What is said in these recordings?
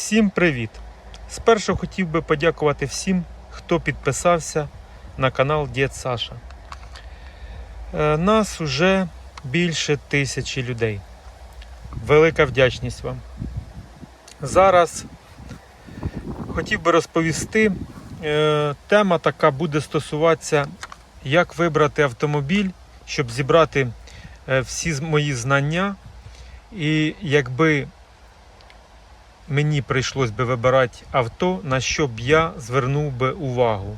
Всім привіт! Спершу хотів би подякувати всім, хто підписався на канал Дід Саша. Нас уже більше 1000 людей. Велика вдячність вам. Зараз хотів би розповісти, тема така буде стосуватися, як вибрати автомобіль, щоб зібрати всі мої знання. І якби мені прийшлось би вибирати авто, на що б я звернув би увагу.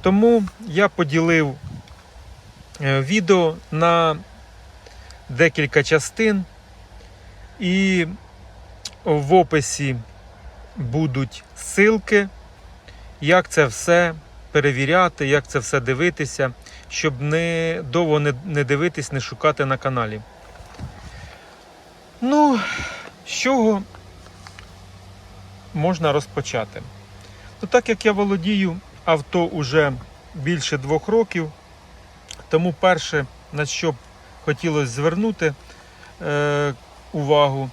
Тому я поділив відео на декілька частин, і в описі будуть ссылки, як це все перевіряти, як це все дивитися, щоб довго не дивитись, не шукати на каналі. Ну, з чого можна розпочати? Ну, так як я володію авто уже більше 2 років, тому перше, на що б хотілося звернути увагу,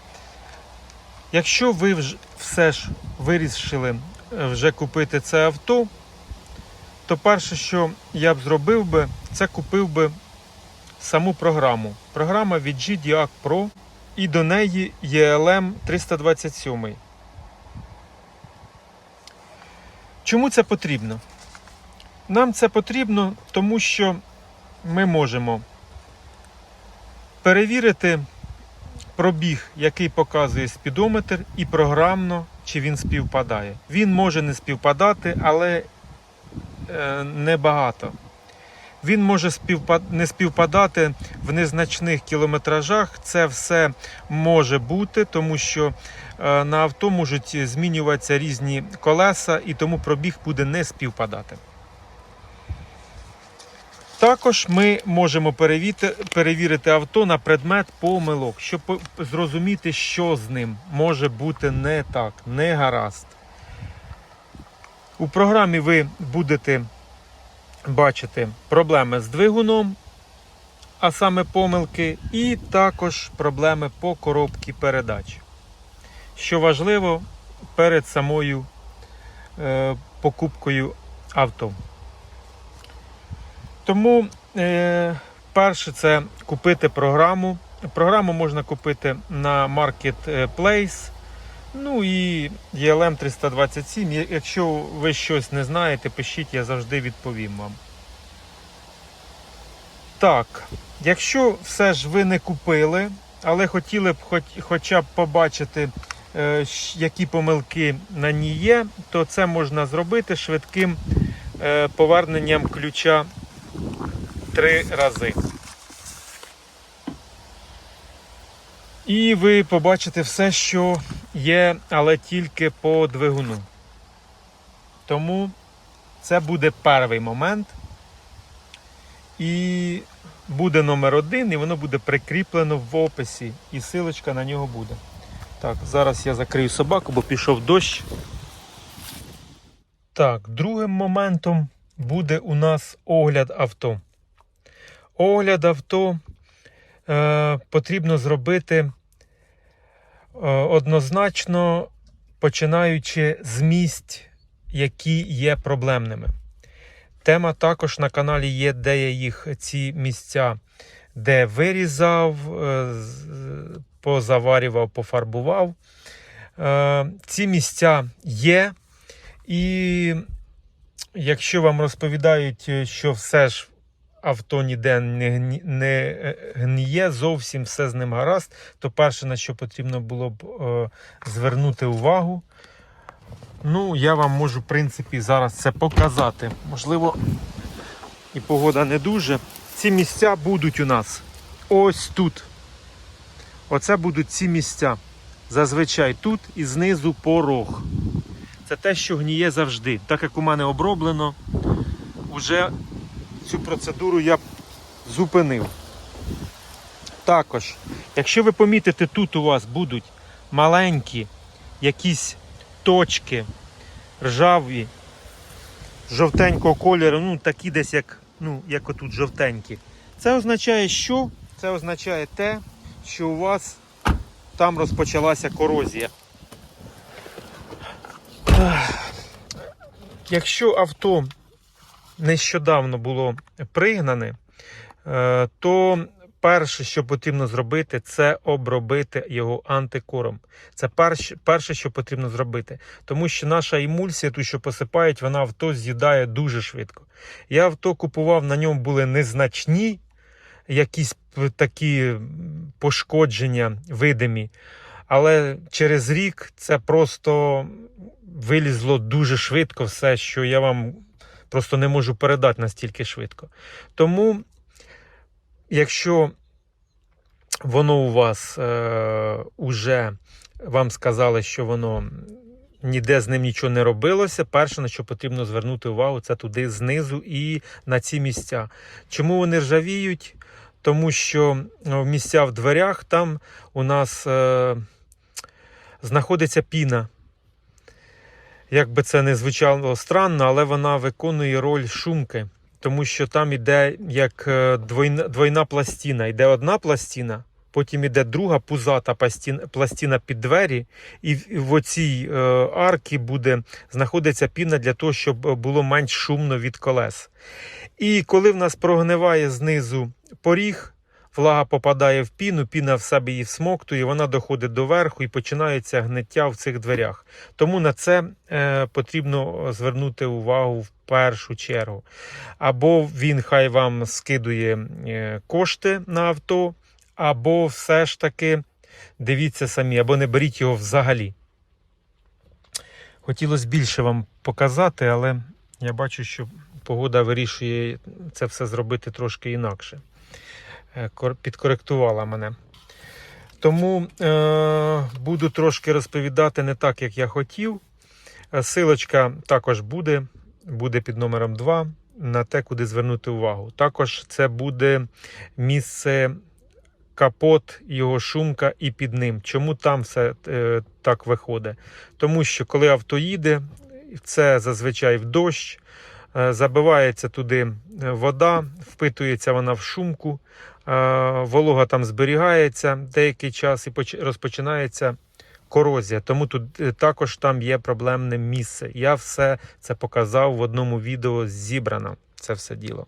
якщо ви все ж вирішили вже купити це авто, то перше, що я б зробив би, це купив би саму програму. Програма від GDAC Pro. І до неї ELM 327. Чому це потрібно? Нам це потрібно, тому що ми можемо перевірити пробіг, який показує спідометр, і програмно, чи він співпадає. Він може не співпадати, але небагато. Він може не співпадати в незначних кілометражах. Це все може бути, тому що на авто можуть змінюватися різні колеса, і тому пробіг буде не співпадати. Також ми можемо перевірити авто на предмет помилок, щоб зрозуміти, що з ним може бути не так, не гаразд. У програмі ви будете бачити проблеми з двигуном, а саме помилки, і також проблеми по коробці передач. Що важливо перед самою покупкою авто. Тому перше це купити програму. Програму можна купити на Marketplace. Ну і ELM 327. Якщо ви щось не знаєте, пишіть, я завжди відповім вам. Так, якщо все ж ви не купили, але хотіли б хоча б побачити, які помилки на ній є, то це можна зробити швидким поверненням ключа 3 рази. І ви побачите все, що є, але тільки по двигуну. Тому це буде перший момент. І буде номер 1, і воно буде прикріплено в описі. І ссылочка на нього буде. Так, зараз я закрию собаку, бо пішов дощ. Так, другим моментом буде у нас огляд авто. Огляд авто потрібно зробити однозначно, починаючи з місць, які є проблемними. Тема також на каналі є, де я їх, ці місця, де вирізав, позаварював, пофарбував. Ці місця є, і якщо вам розповідають, що все ж авто ніде не гниє, зовсім все з ним гаразд, то перше, на що потрібно було б звернути увагу, ну, я вам можу, в принципі, зараз це показати. Можливо, і погода не дуже. Ці місця будуть у нас ось тут. Оце будуть ці місця. Зазвичай тут і знизу порог. Це те, що гніє завжди. Так як у мене оброблено, вже цю процедуру я зупинив. Також, якщо ви помітите, тут у вас будуть маленькі якісь точки ржаві, жовтенького кольору, ну такі десь як отут жовтенькі. Це означає що? Це означає те, що у вас там розпочалася корозія. Якщо авто нещодавно було пригнане, то перше, що потрібно зробити, це обробити його антикором. Це перше, що потрібно зробити. Тому що наша емульсія, ту, що посипають, вона авто з'їдає дуже швидко. Я авто купував, на ньому були незначні якісь такі пошкодження видимі. Але через рік це просто вилізло дуже швидко все, що я вам просто не можу передати настільки швидко. Тому, якщо воно у вас уже вам сказали, що воно ніде з ним нічого не робилося, перше, на що потрібно звернути увагу, це туди знизу і на ці місця. Чому вони ржавіють? Тому що в місця в дверях там у нас знаходиться піна. Як би це не звучало странно, але вона виконує роль шумки. Тому що там іде як двойна пластина. Йде одна пластина, потім іде друга пузата пластина під двері. І в оцій арці буде знаходиться піна для того, щоб було менш шумно від колес. І коли в нас прогниває знизу поріг, влага попадає в піну, піна в себе її всмоктує, вона доходить до верху і починається гниття в цих дверях. Тому на це потрібно звернути увагу в першу чергу. Або він хай вам скидує кошти на авто, або все ж таки дивіться самі, або не беріть його взагалі. Хотілося більше вам показати, але я бачу, що погода вирішує це все зробити трошки інакше. Підкоректувала мене. Тому буду трошки розповідати не так, як я хотів. Силочка також буде під номером 2 на те, куди звернути увагу. Також це буде місце капот, його шумка і під ним. Чому там все так виходить? Тому що коли авто їде, це зазвичай в дощ, забивається туди вода, впитується вона в шумку, волога там зберігається деякий час і розпочинається корозія. Тому тут також там є проблемне місце. Я все це показав в одному відео, зібрано це все діло.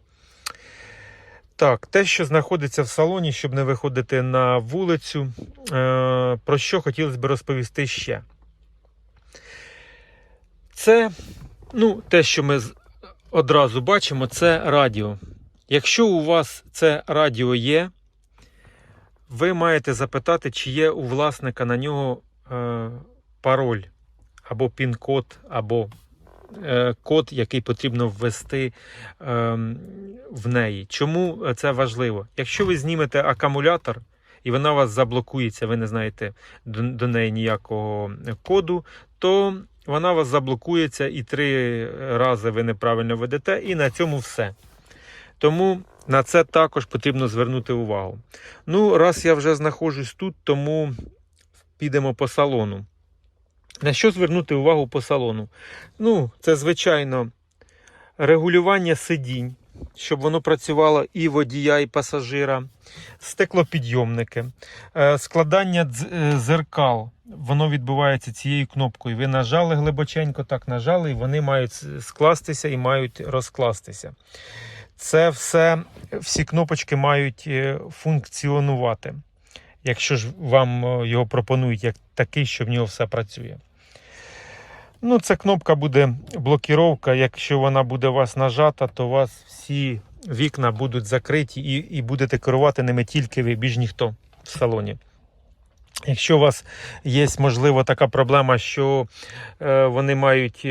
Так, те, що знаходиться в салоні, щоб не виходити на вулицю, про що хотілося б розповісти ще. Це, те, що ми одразу бачимо, це радіо. Якщо у вас це радіо є, ви маєте запитати, чи є у власника на нього пароль, або пін-код, або код, який потрібно ввести в неї. Чому це важливо? Якщо ви знімете акумулятор, і вона у вас заблокується, ви не знаєте до неї ніякого коду, то вона у вас заблокується і 3 рази ви неправильно ведете, і на цьому все. Тому на це також потрібно звернути увагу. Раз я вже знаходжусь тут, тому підемо по салону. На що звернути увагу по салону? Це, звичайно, регулювання сидінь, щоб воно працювало і водія, і пасажира, стеклопідйомники, складання дзеркал. Воно відбувається цією кнопкою. Ви нажали глибоченько, так нажали, і вони мають скластися і мають розкластися. Це всі кнопочки мають функціонувати, якщо ж вам його пропонують як такий, що в нього все працює. Ця кнопка буде блокіровка. Якщо вона буде у вас нажата, то у вас всі вікна будуть закриті і будете керувати ними тільки ви, більш ніхто в салоні. Якщо у вас є, можливо, така проблема, що вони мають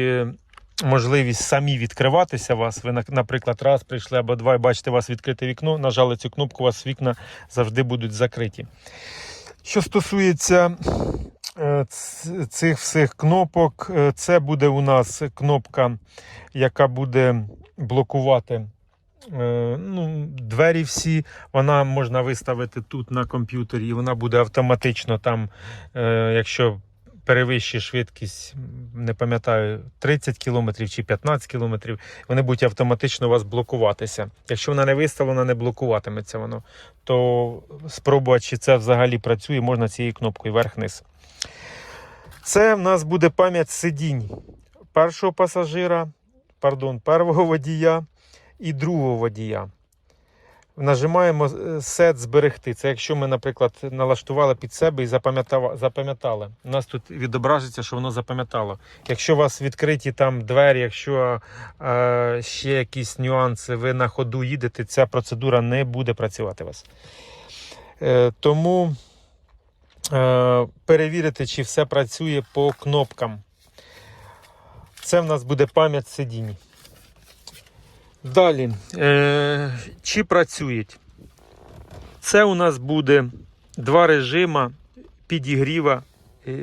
можливість самі відкриватися вас, ви, наприклад, раз прийшли або 2 і бачите у вас відкрите вікно, нажали цю кнопку, у вас вікна завжди будуть закриті. Що стосується цих всіх кнопок, це буде у нас кнопка, яка буде блокувати двері всі.На можна виставити тут на комп'ютері, і вона буде автоматично там, якщо перевищує швидкість, не пам'ятаю, 30 км чи 15 км, вони будуть автоматично у вас блокуватися. Якщо вона не виставлена, не блокуватиметься воно, то спробувати, чи це взагалі працює, можна цією кнопкою вверх-вниз. Це в нас буде пам'ять сидінь першого пасажира першого водія і другого водія. Нажимаємо сет зберегти. Це якщо ми, наприклад, налаштували під себе і запам'ятали. У нас тут відображиться, що воно запам'ятало. Якщо у вас відкриті там двері, якщо ще якісь нюанси, ви на ходу їдете, ця процедура не буде працювати у вас. Тому перевірити, чи все працює по кнопкам. Це в нас буде пам'ять сидінь. Далі, чи працюють? Це у нас буде два режима підігріва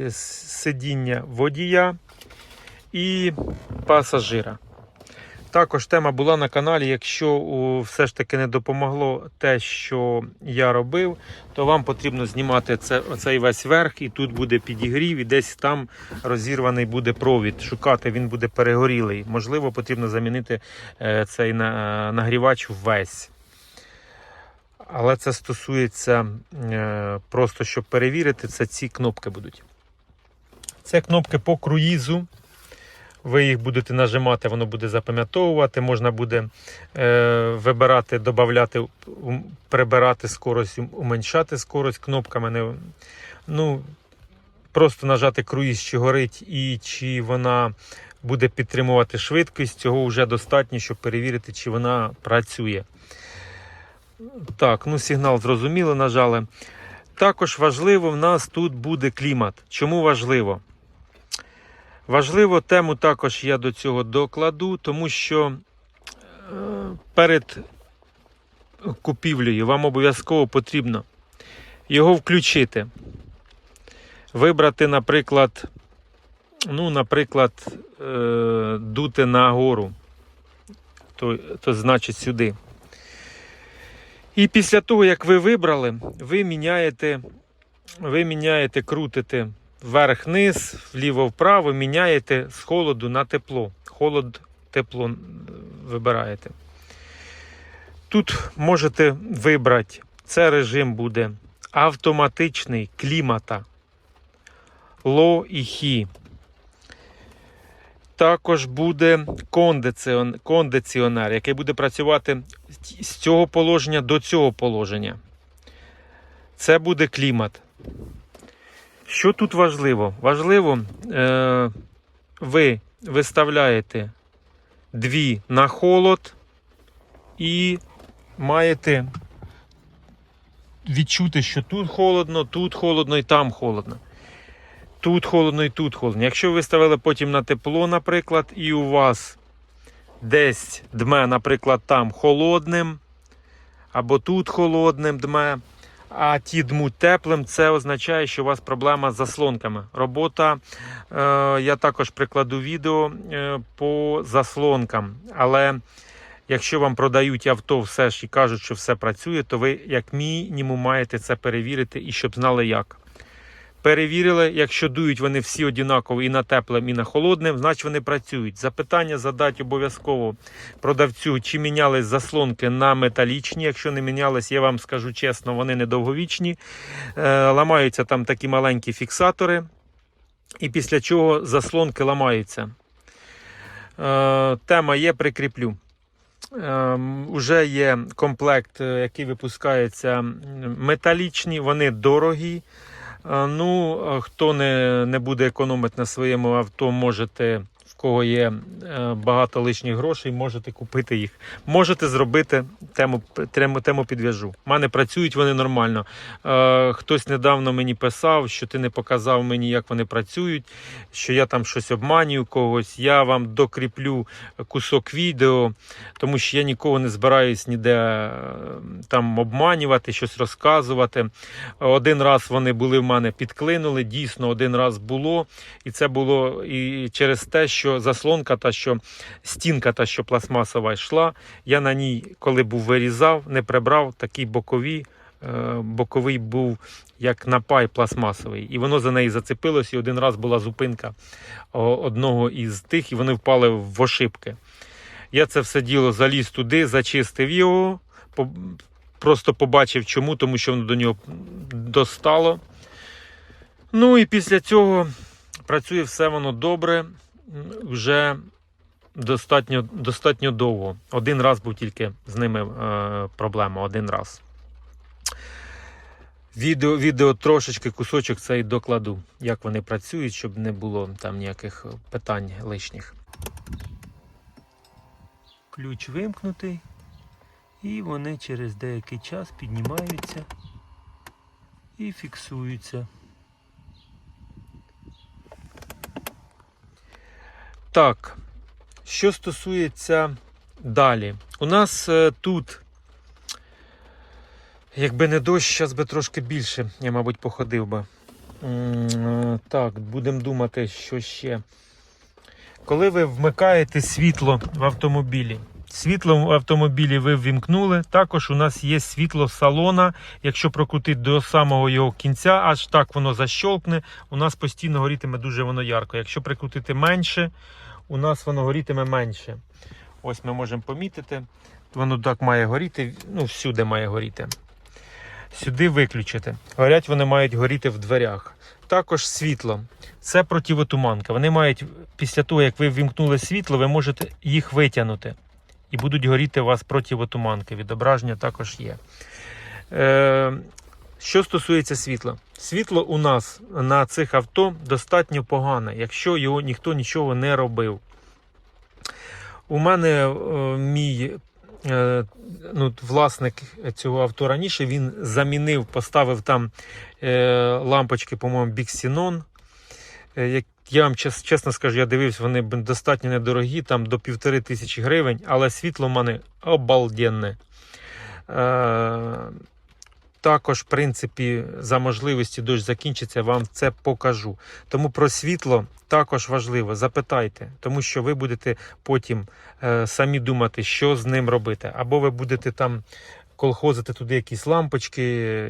сидіння водія і пасажира. Також тема була на каналі. Якщо все ж таки не допомогло те, що я робив, то вам потрібно знімати оцей весь верх, і тут буде підігрів, і десь там розірваний буде провід. Шукати, він буде перегорілий. Можливо, потрібно замінити цей нагрівач весь. Але це стосується просто, щоб перевірити, це ці кнопки будуть. Це кнопки по круїзу. Ви їх будете нажимати, воно буде запам'ятовувати. Можна буде вибирати, додати, прибирати скорость, уменьшати скорость кнопками. Просто нажати круїз, чи горить і чи вона буде підтримувати швидкість. Цього вже достатньо, щоб перевірити, чи вона працює. Так, сигнал зрозуміло, нажали. Також важливо, в нас тут буде клімат. Чому важливо? Важливо, тему також я до цього докладу, тому що перед купівлею вам обов'язково потрібно його включити. Вибрати, наприклад, дути нагору, то значить сюди. І після того, як ви вибрали, ви міняєте, крутите вверх-вниз, вліво-вправо, міняєте з холоду на тепло. Холод-тепло вибираєте. Тут можете вибрати, це режим буде автоматичний клімата, Low і High. Також буде кондиціонер, який буде працювати з цього положення до цього положення. Це буде клімат. Що тут важливо? Важливо, ви виставляєте дві на холод і маєте відчути, що тут холодно і там холодно. Тут холодно і тут холодно. Якщо ви виставили потім на тепло, наприклад, і у вас десь дме, наприклад, там холодним, або тут холодним дме, а ті дмуть теплим, це означає, що у вас проблема з заслонками. Робота, я також прикладу відео по заслонкам, але якщо вам продають авто все ж і кажуть, що все працює, то ви як мінімум маєте це перевірити і щоб знали як. Перевірили, якщо дують вони всі однаково і на теплим, і на холодним, значить вони працюють. Запитання задати обов'язково продавцю, чи мінялись заслонки на металічні. Якщо не мінялись, я вам скажу чесно, вони недовговічні. Ламаються там такі маленькі фіксатори, і після чого заслонки ламаються. Тема є, прикріплю. Уже є комплект, який випускається металічні, вони дорогі. Хто не буде економити на своєму авто, можете, в кого є багато лишніх грошей, можете купити їх. Можете зробити, тему підв'яжу. У мене працюють вони нормально. Хтось недавно мені писав, що ти не показав мені, як вони працюють, що я там щось обманюю когось. Я вам докріплю кусок відео, тому що я нікого не збираюсь ніде там обманювати, щось розказувати. Один раз вони були в мене, підклинули, дійсно один раз було. І це було і через те, що заслонка стінка та, що пластмасова йшла, я на ній, коли був вирізав, не прибрав, такий боковий був, як напай пластмасовий. І воно за неї зацепилось, і один раз була зупинка одного із тих, і вони впали в ошибки. Я це все діло заліз туди, зачистив його, просто побачив чому, тому що воно до нього достало. І після цього працює все воно добре. Вже достатньо довго. Один раз був тільки з ними проблема, один раз. Відео трошечки, кусочок цей докладу, як вони працюють, щоб не було там ніяких питань лишніх. Ключ вимкнутий, і вони через деякий час піднімаються і фіксуються. Так, що стосується далі. У нас тут, якби не дощ, зараз би трошки більше, я, мабуть, походив би. Так, будемо думати, що ще. Коли ви вмикаєте світло в автомобілі, світло в автомобілі ви ввімкнули, також у нас є світло салона, якщо прокрутити до самого його кінця, аж так воно защолкне, у нас постійно горітиме дуже воно ярко. Якщо прикрутити менше, у нас воно горітиме менше. Ось ми можемо помітити, воно так має горіти, ну всюди має горіти. Сюди виключити. Горять вони мають горіти в дверях. Також світло. Це противотуманка. Вони мають, після того, як ви ввімкнули світло, ви можете їх витягнути. І будуть горіти у вас противотуманки. Відображення також є. Що стосується світла. Світло у нас на цих авто достатньо погане, якщо його ніхто нічого не робив. У мене мій власник цього авто раніше, він замінив, поставив там лампочки, по-моєму, Bixenon. Я вам чесно скажу, я дивився, вони достатньо недорогі, там до 1500 гривень, але світло в мене обалденне. Також, в принципі, за можливості дощ закінчиться, вам це покажу. Тому про світло також важливо, запитайте, тому що ви будете потім самі думати, що з ним робити. Або ви будете там колхозити туди якісь лампочки,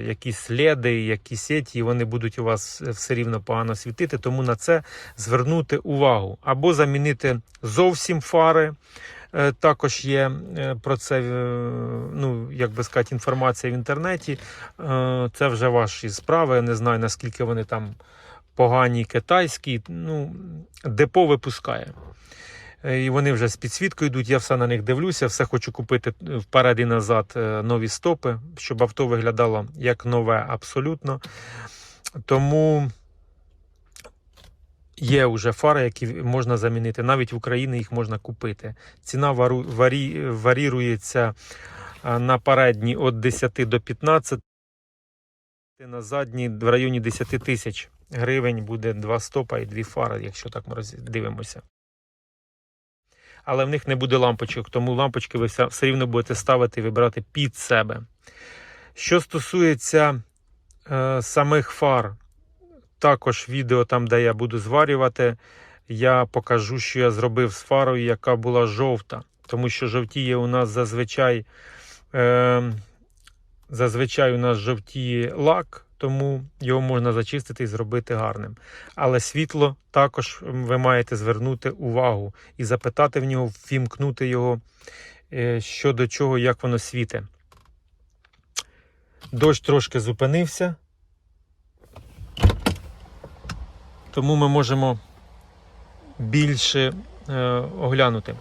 якісь леди, якісь сеті, і вони будуть у вас все рівно погано світити, тому на це звернути увагу. Або замінити зовсім фари. Також є про це, як би сказати, інформація в інтернеті. Це вже ваші справи. Я не знаю, наскільки вони там погані, китайські. Депо випускає. І вони вже з підсвіткою йдуть, я все на них дивлюся, все хочу купити вперед і назад нові стопи, щоб авто виглядало як нове абсолютно. Тому є вже фари, які можна замінити. Навіть в Україні їх можна купити. Ціна варірується на передній від 10 до 15, на задній в районі 10 тисяч гривень буде 2 стопа і 2 фари, якщо так ми дивимося. Але в них не буде лампочок, тому лампочки ви все рівно будете ставити і вибирати під себе. Що стосується самих фар, також відео там, де я буду зварювати, я покажу, що я зробив з фарою, яка була жовта. Тому що жовтіє у нас зазвичай у нас жовтіє лак, тому його можна зачистити і зробити гарним. Але світло також ви маєте звернути увагу і запитати в нього, ввімкнути його, що до чого, як воно світить. Дощ трошки зупинився, тому ми можемо більше оглянути.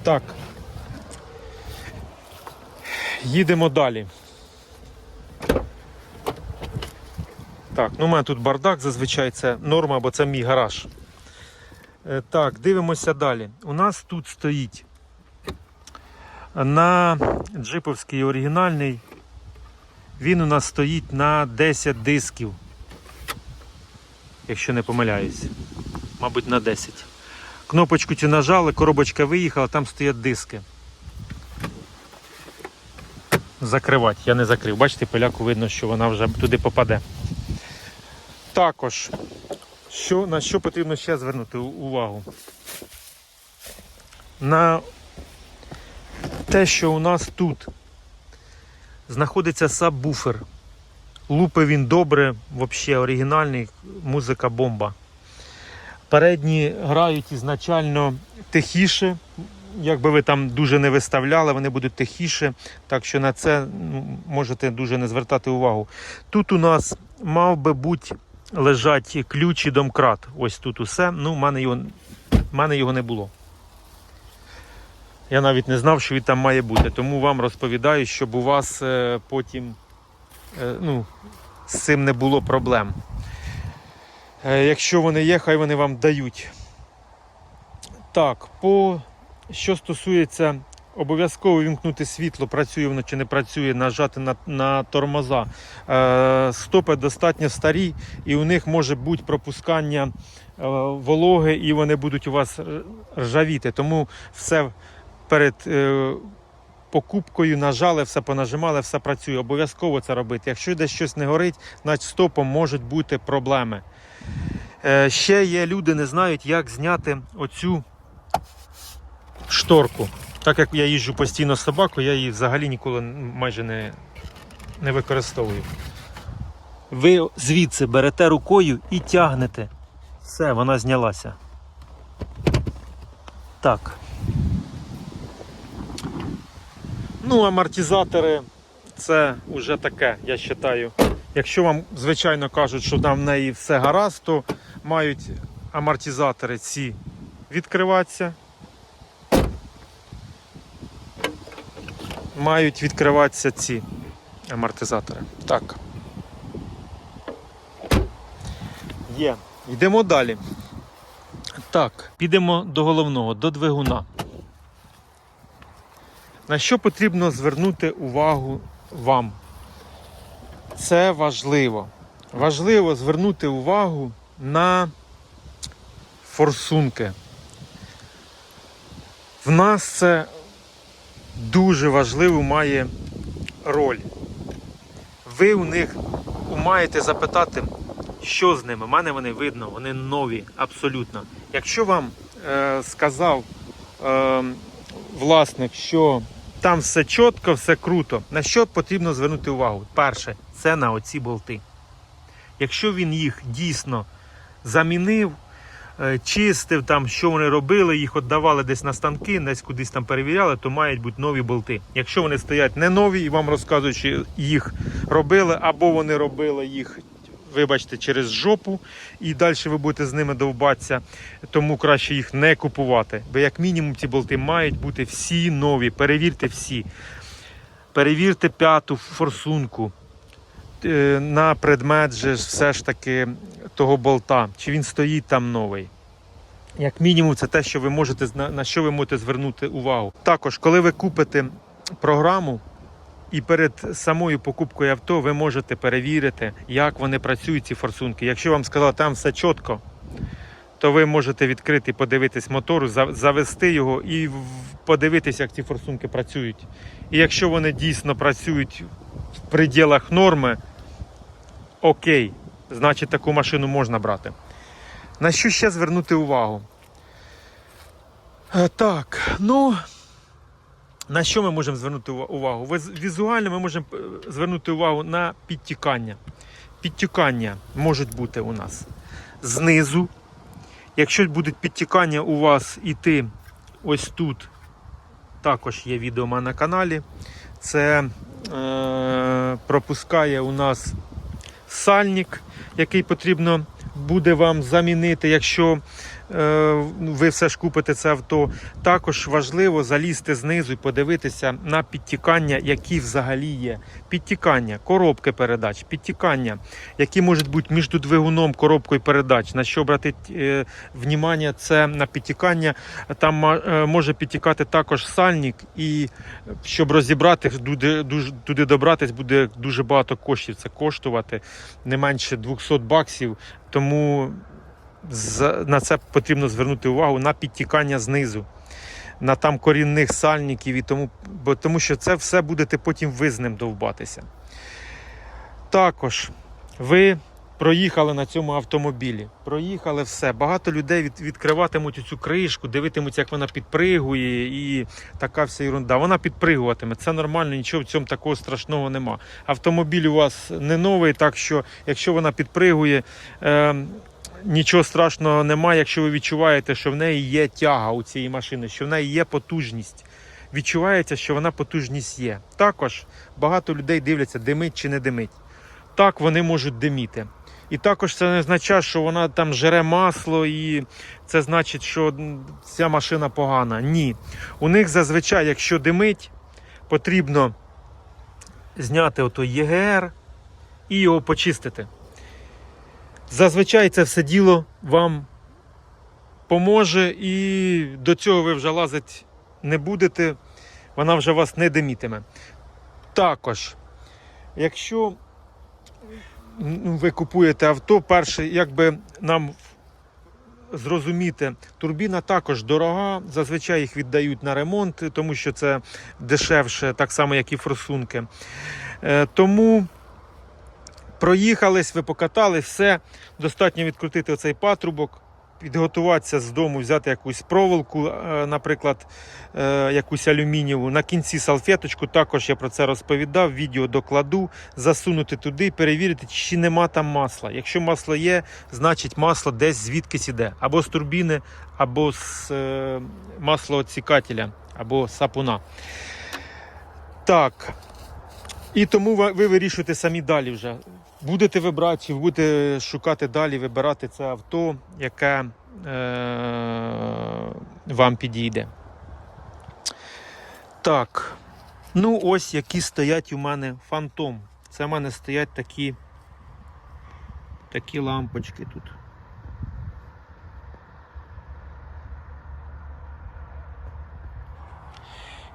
Так, їдемо далі. Так, у мене тут бардак, зазвичай це норма, бо це мій гараж. Так, дивимося далі. У нас тут стоїть на джиповський оригінальний, він у нас стоїть на 10 дисків, якщо не помиляюсь, мабуть на 10. Кнопочку ці нажали, коробочка виїхала, там стоять диски. Закривати, я не закрив, бачите, пиляку видно, що вона вже туди попаде. Також, на що потрібно ще звернути увагу? На те, що у нас тут знаходиться сабвуфер. Лупи він добре, взагалі оригінальний, музика бомба. Передні грають ізначально тихіше, якби ви там дуже не виставляли, вони будуть тихіше, так що на це можете дуже не звертати увагу. Тут у нас мав би бути лежать ключ і домкрат. Ось тут усе. В мене його не було. Я навіть не знав, що він там має бути. Тому вам розповідаю, щоб у вас потім з цим не було проблем. Якщо вони є, хай вони вам дають. Так, що стосується обов'язково вімкнути світло, працює воно чи не працює, нажати на тормоза. Стопи достатньо старі і у них може бути пропускання вологи і вони будуть у вас ржавіти. Тому все перед покупкою нажали, все понажимали, все працює. Обов'язково це робити. Якщо десь щось не горить, значить стопом можуть бути проблеми. Ще є люди, не знають, як зняти оцю шторку. Так як я їжджу постійно з собакою, я її взагалі ніколи майже не використовую. Ви звідси берете рукою і тягнете. Все, вона знялася. Так. Амортизатори це вже таке, я вважаю. Якщо вам, звичайно, кажуть, що там в неї все гаразд, то мають амортизатори ці відкриватися. Мають відкриватися ці амортизатори. Так. Є. Йдемо далі. Так, підемо до головного, до двигуна. На що потрібно звернути увагу вам? Це важливо. Важливо звернути увагу на форсунки. В нас це дуже важливу має роль. Ви у них маєте запитати, що з ними. У мене вони видно, вони нові, абсолютно. Якщо вам сказав власник, що там все чітко, все круто, на що потрібно звернути увагу? Перше, це на оці болти. Якщо він їх дійсно замінив, чистив, там, що вони робили, їх віддавали десь на станки, десь кудись там перевіряли, то мають бути нові болти. Якщо вони стоять не нові і вам розказують, що їх робили, або вони робили їх, вибачте, через жопу, і далі ви будете з ними довбатися, тому краще їх не купувати. Бо як мінімум ці болти мають бути всі нові, перевірте всі. Перевірте п'яту форсунку на предмет же все ж таки того болта, чи він стоїть там новий. Як мінімум це те, що ви можете, на що ви можете звернути увагу. Також, коли ви купите програму, і перед самою покупкою авто ви можете перевірити, як вони працюють, ці форсунки. Якщо вам сказали, там все чітко, то ви можете відкрити, подивитись мотору, завести його і подивитися, як ці форсунки працюють. І якщо вони дійсно працюють в пределах норми, окей, значить таку машину можна брати. На що ще звернути увагу? Так, на що ми можемо звернути увагу? Візуально ми можемо звернути увагу на підтікання. Підтікання можуть бути у нас знизу. Якщо будуть підтікання у вас іти ось тут, також є відео у мене на каналі. Це пропускає у нас сальник, який потрібно буде вам замінити, якщо ви все ж купите це авто. Також важливо залізти знизу і подивитися на підтікання, які взагалі є. Підтікання, коробки передач, підтікання, які можуть бути між двигуном, коробкою передач. На що обратити увагу, це на підтікання. Там може підтікати також сальник, і щоб розібрати, туди добратись, буде дуже багато коштів. Це коштувати не менше $200, тому на це потрібно звернути увагу, на підтікання знизу, на там корінних сальників, і тому що це все будете потім ви з ним довбатися. Також ви проїхали на цьому автомобілі, проїхали все. Багато людей відкриватимуть цю кришку, дивитимуться, як вона підпригує, і така вся ерунда. Вона підпригуватиме, це нормально, нічого в цьому такого страшного нема. Автомобіль у вас не новий, так що якщо вона підпригує, нічого страшного немає, якщо ви відчуваєте, що в неї є тяга у цієї машини, що в неї є потужність. Відчувається, що вона потужність є. Також багато людей дивляться, димить чи не димить. Так, вони можуть диміти. І також це не означає, що вона там жере масло і це значить, що ця машина погана. Ні. У них зазвичай, якщо димить, потрібно зняти отой ЄГР і його почистити. Зазвичай це все діло вам поможе, і до цього ви вже лазити не будете, вона вже вас не димітиме. Також, якщо ви купуєте авто, перше, якби нам зрозуміти, турбіна також дорога, зазвичай їх віддають на ремонт, тому що це дешевше, так само, як і форсунки. Тому проїхались, ви покатали, все, достатньо відкрутити оцей патрубок, підготуватися з дому, взяти якусь проволоку, наприклад, якусь алюмінієву, на кінці салфеточку, також я про це розповідав, відео докладу, засунути туди, перевірити, чи нема там масла. Якщо масло є, значить масло десь звідкись іде, або з турбіни, або з маслооцікателя, або сапуна. Так, і тому ви вирішуєте самі далі вже. Будете вибрати, чи будете шукати далі, вибирати це авто, яке вам підійде. Так, ну ось які стоять у мене Фантом. Це в мене стоять такі лампочки тут.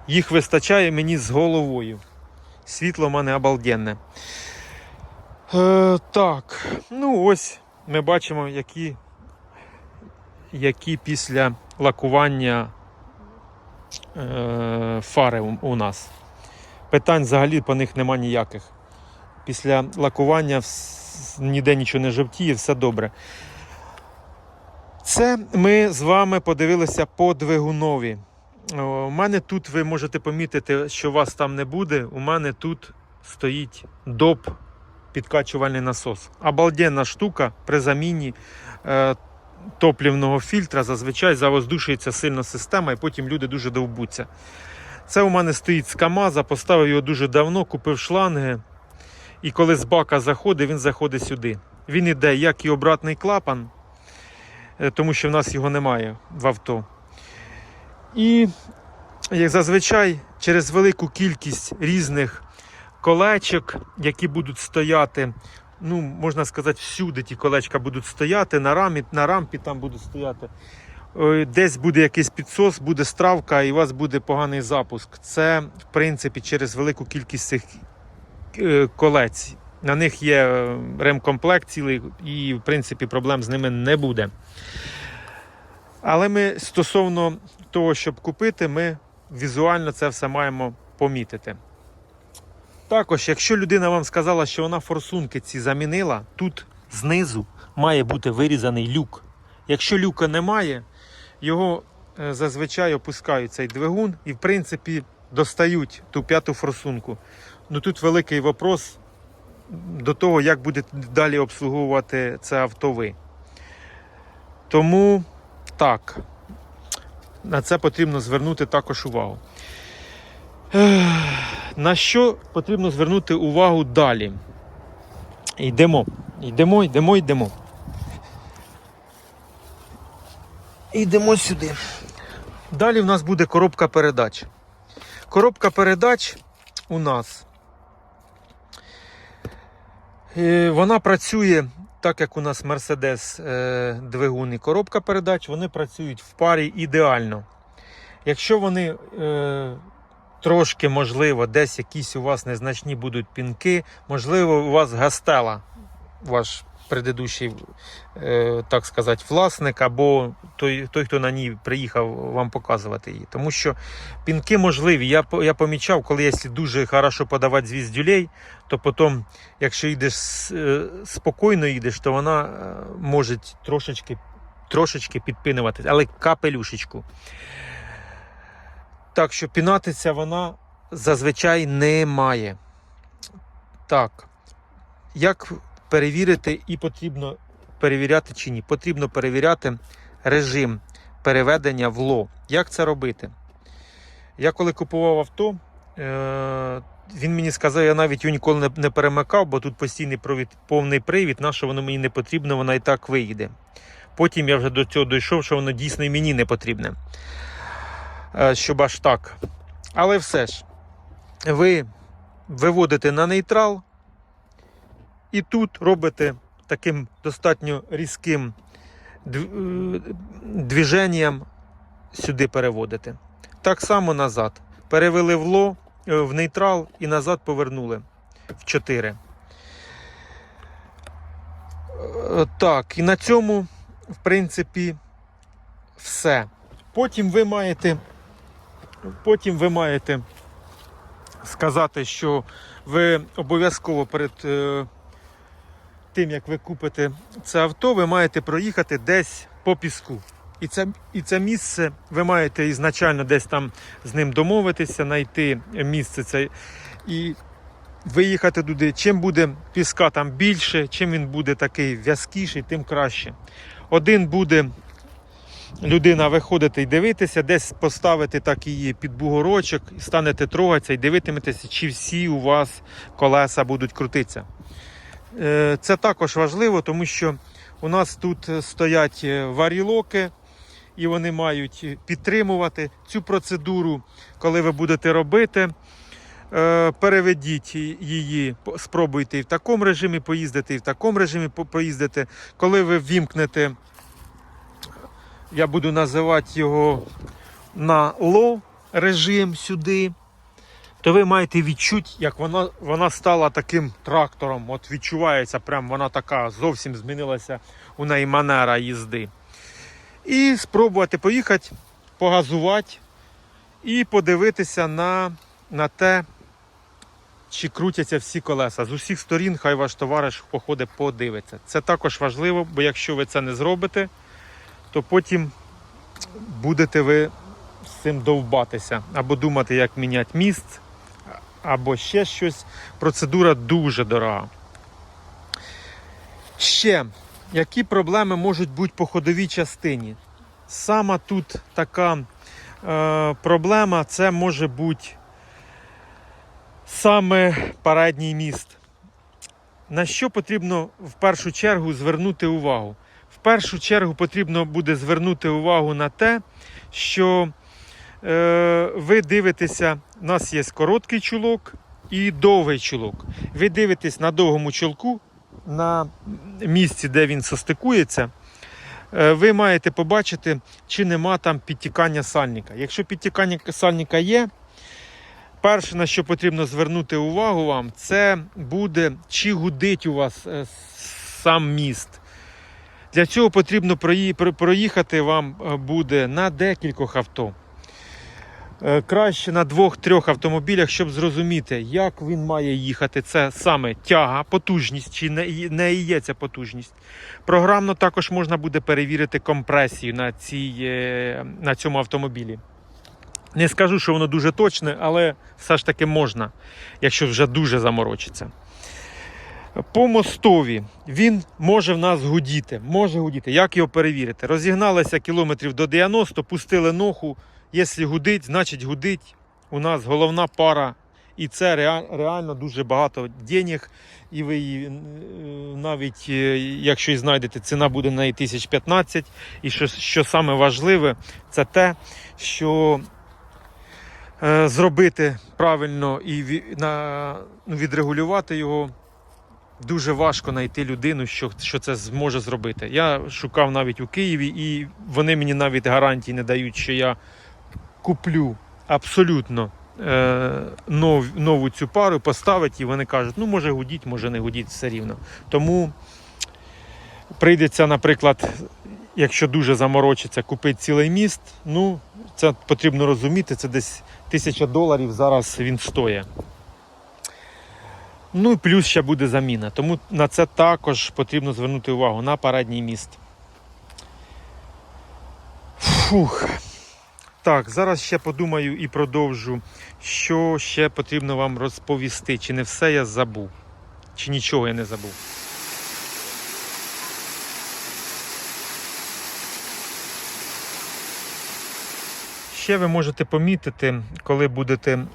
Їх вистачає мені з головою. Світло в мене обалденне. Так, ну ось ми бачимо, які після лакування фари у нас. Питань взагалі по них нема ніяких. Після лакування ніде нічого не жовтіє, все добре. Це ми з вами подивилися по двигунові. У мене тут, ви можете помітити, що вас там не буде, у мене тут стоїть ДОП, підкачувальний насос. Обалденна штука при заміні топливного фільтра. Зазвичай завоздушується сильно система і потім люди дуже довбуться. Це у мене стоїть з КАМАЗа, поставив його дуже давно, купив шланги. І коли з бака заходить, він заходить сюди. Він іде як і обратний клапан, тому що в нас його немає в авто. І, як зазвичай, через велику кількість різних колечок, які будуть стояти, ну, можна сказати, всюди ті колечка будуть стояти, на рампі там будуть стояти. Десь буде якийсь підсос, буде стравка і у вас буде поганий запуск. Це, в принципі, через велику кількість цих колець. На них є ремкомплект цілий і, в принципі, проблем з ними не буде. Але ми стосовно того, щоб купити, ми візуально це все маємо помітити. Також, якщо людина вам сказала, що вона форсунки ці замінила, тут знизу має бути вирізаний люк. Якщо люка немає, його зазвичай опускають цей двигун і, в принципі, достають ту п'яту форсунку. Ну тут великий вопрос до того, як буде далі обслуговувати це авто ви. Тому так, на це потрібно звернути також увагу. На що потрібно звернути увагу далі? Йдемо. Йдемо сюди. Далі в нас буде коробка передач. Коробка передач у нас, вона працює так, як у нас Mercedes двигун і коробка передач, вони працюють в парі ідеально. Якщо вони трошки, можливо, десь якісь у вас незначні будуть пінки, можливо, у вас гастела, ваш предыдущий, так сказати, власник, або той, хто на ній приїхав вам показувати її. Тому що пінки можливі. Я помічав, коли якщо дуже хорошо подавати звіздюлей, то потім, якщо йдеш спокійно їдеш, то вона може трошечки підпинуватися, але капелюшечку. Так що пінатися вона зазвичай не має. Так, як перевірити і потрібно перевіряти чи ні? Потрібно перевіряти режим переведення в ло. Як це робити? Я коли купував авто, Він мені сказав, я навіть його ніколи не перемикав, бо тут постійний провід, повний привід, на що воно мені не потрібно, вона і так виїде. Потім я вже до цього дійшов, що воно дійсно і мені не потрібне. Щоб аж так. Але все ж, ви виводите на нейтрал і тут робите таким достатньо різким движенням сюди переводите. Так само назад. Перевели в нейтрал і назад повернули в 4. Так, і на цьому, в принципі, все. Потім ви маєте сказати, що ви обов'язково перед тим, як ви купите це авто, ви маєте проїхати десь по піску. І це місце ви маєте ізначально десь там з ним домовитися, знайти місце це і виїхати туди. Чим буде піска там більше, чим він буде такий в'язкіший, тим краще. Один буде людина виходити і дивитися, десь поставити так її під бугорочок, і станете трогатися і дивитиметеся, чи всі у вас колеса будуть крутитися. Це також важливо, тому що у нас тут стоять варілоки, і вони мають підтримувати цю процедуру, коли ви будете робити. Переведіть її, спробуйте і в такому режимі поїздити, і в такому режимі поїздити. Коли ви ввімкнете, я буду називати його на low режим сюди, то ви маєте відчути, як вона стала таким трактором. От відчувається, прям вона така, зовсім змінилася у неї манера їзди. І спробувати поїхати, погазувати і подивитися на те, чи крутяться всі колеса. З усіх сторін хай ваш товариш походить, подивиться. Це також важливо, бо якщо ви це не зробите, то потім будете ви з цим довбатися. Або думати, як міняти міст, або ще щось. Процедура дуже дорога. Ще, які проблеми можуть бути по ходовій частині? Сама тут така проблема, це може бути саме передній міст. На що потрібно в першу чергу звернути увагу? В першу чергу потрібно буде звернути увагу на те, що ви дивитеся, у нас є короткий чулок і довгий чулок. Ви дивитесь на довгому чулку, на місці, де він состикується, ви маєте побачити, чи нема там підтікання сальника. Якщо підтікання сальника є, перше, на що потрібно звернути увагу вам, це буде, чи гудить у вас сам міст. Для цього потрібно проїхати вам буде на декількох авто. Краще на 2-3 автомобілях, щоб зрозуміти, як він має їхати. Це саме тяга, потужність, чи не є ця потужність. Програмно також можна буде перевірити компресію на цьому автомобілі. Не скажу, що воно дуже точне, але все ж таки можна, якщо вже дуже заморочиться. По мостові він може в нас гудіти. Може гудіти. Як його перевірити? Розігналися кілометрів до 90, пустили ногу. Якщо гудить, значить гудить. У нас головна пара. І це реально дуже багато денег. І ви її, навіть якщо і знайдете, ціна буде на 1015. І що саме важливе, це те, що зробити правильно і відрегулювати його. Дуже важко знайти людину, що це зможе зробити. Я шукав навіть у Києві, і вони мені навіть гарантії не дають, що я куплю абсолютно нову цю пару, поставить, і вони кажуть, ну може гудіть, може не гудіть, все рівно. Тому прийдеться, наприклад, якщо дуже заморочиться, купити цілий міст, ну це потрібно розуміти, це десь $1000 зараз він стоїть. Ну і плюс ще буде заміна, тому на це також потрібно звернути увагу, на передній міст. Фух. Так, зараз ще подумаю і продовжу, що ще потрібно вам розповісти, чи не все я забув, чи нічого я не забув. Ще ви можете помітити, коли будете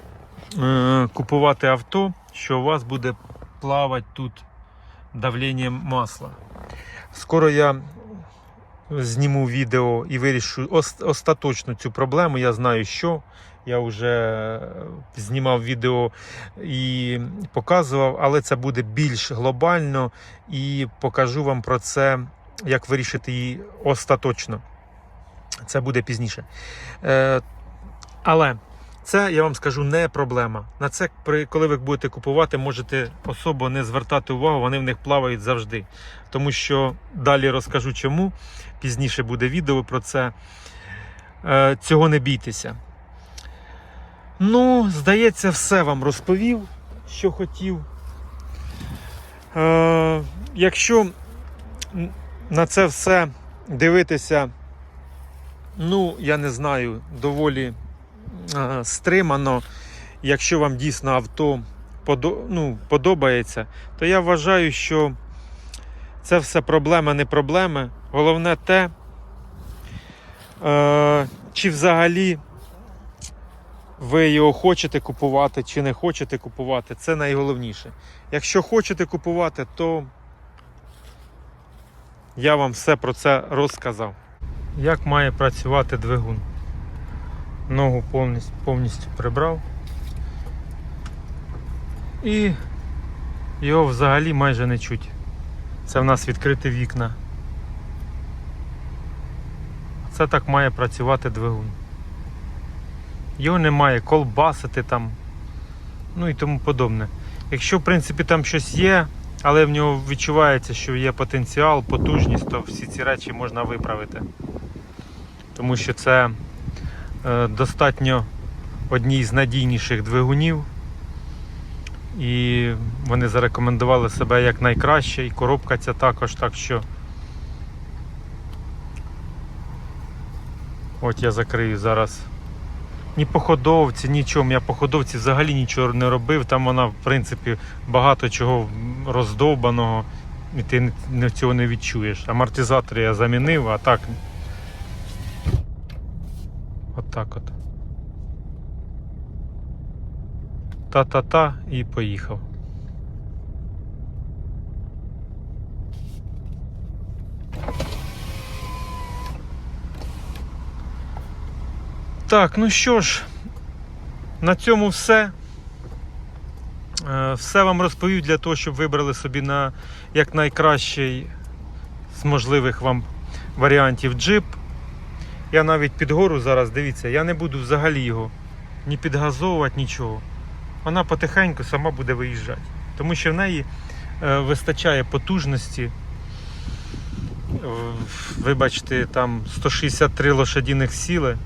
купувати авто, що у вас буде плавати тут давлення масла. Скоро я зніму відео і вирішу остаточно цю проблему. Я знаю, що. Я вже знімав відео і показував, але це буде більш глобально і покажу вам про це, як вирішити її остаточно. Це буде пізніше. Але це, я вам скажу, не проблема. На це, коли ви будете купувати, можете особо не звертати увагу, вони в них плавають завжди. Тому що далі розкажу чому, пізніше буде відео про це. Цього не бійтеся. Ну, здається, все вам розповів, що хотів. Якщо на це все дивитися, ну, я не знаю, доволі стримано, якщо вам дійсно авто подобається, то я вважаю, що це все проблема, не проблеми. Головне те, чи взагалі ви його хочете купувати, чи не хочете купувати. Це найголовніше. Якщо хочете купувати, то я вам все про це розказав. Як має працювати двигун? Ногу повністю прибрав. І його взагалі майже не чуть. Це в нас відкриті вікна. Це так має працювати двигун. Його немає колбасити там, ну і тому подобне. Якщо, в принципі, там щось є, але в нього відчувається, що є потенціал, потужність, то всі ці речі можна виправити. Тому що це достатньо одній з надійніших двигунів. І вони зарекомендували себе як найкраще, і коробка ця також, так що от я закрию зараз. Ні по ходовці, нічого. Я по ходовці взагалі нічого не робив. Там вона, в принципі, багато чого роздовбаного, і ти цього не відчуєш. Амортизатори я замінив, а так. Отак от. Та-та-та і поїхав. Так, ну що ж, на цьому все. Все вам розповів для того, щоб вибрали собі на якнайкращий з можливих вам варіантів джип. Я навіть під гору зараз, дивіться, я не буду взагалі його ні підгазовувати, нічого. Вона потихеньку сама буде виїжджати. Тому що в неї вистачає потужності. Вибачте, там 163 лошадіних сили.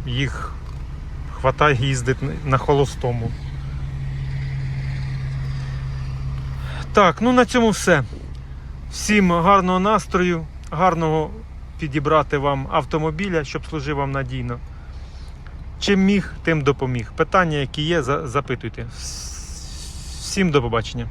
Їх хватає їздити на холостому. Так, ну на цьому все. Всім гарного настрою, гарного підібрати вам автомобіля, щоб служив вам надійно. Чим міг, тим допоміг. Питання, які є, запитуйте. Всім до побачення.